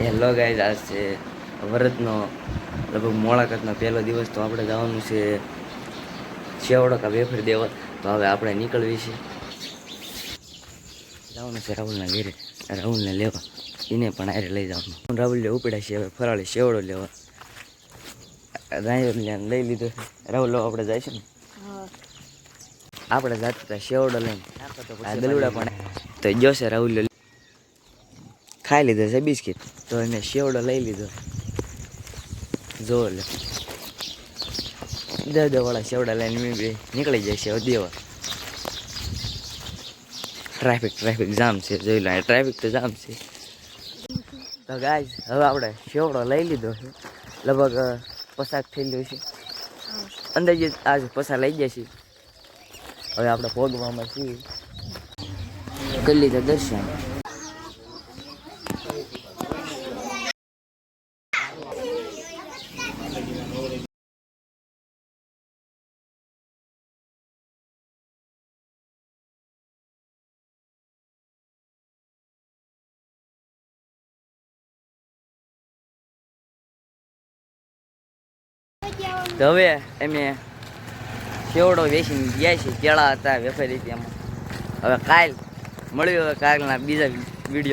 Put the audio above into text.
Hello guys, આજ છે વરતનો લગભગ મુલાકાતનો પહેલો દિવસ. તો આપણે જવાનું છે શેવડો કા વેફર દેવા. તો હવે આપણે નીકળવી છે, જવાનું છે રાહુલના ઘરે, રાહુલને લેવા, એને પણ આરે લઈ જવાનું. રાહુલને ઉપડ્યા છે હવે ફરાળી શેવડો લેવા. રાહુલને લઈ લીધો છે. રાહુલ આપણે જાય છે ને, આપણે જાતા હતા શેવડો લઈને, દલુડા પણ તો જોશે. રાહુલ ખાઈ લીધો છે બિસ્કિટ, તો એને શેવડો લઈ લીધો. જો લે વાળા શેવડા લઈને મેં બે નીકળી જાય છે દેવા. ટ્રાફિક જામ છે, જોઈ લો ટ્રાફિક તો જામ છે. તો ગાઈસ હવે આપણે શેવડો લઈ લીધો છે, લગભગ પસાર થઈ ગયો છે અંદાજે. આજ પસાર લઈ જાય છે. હવે આપણે ભોગવામાં છીએ, કરી લીધા દર્શન. તો હવે અમે શેવડો વેચીને ગયા છે. કેળા હતા વેપારી એમાં. હવે કાલ મળ્યું, હવે કાલના બીજા વિડીયો.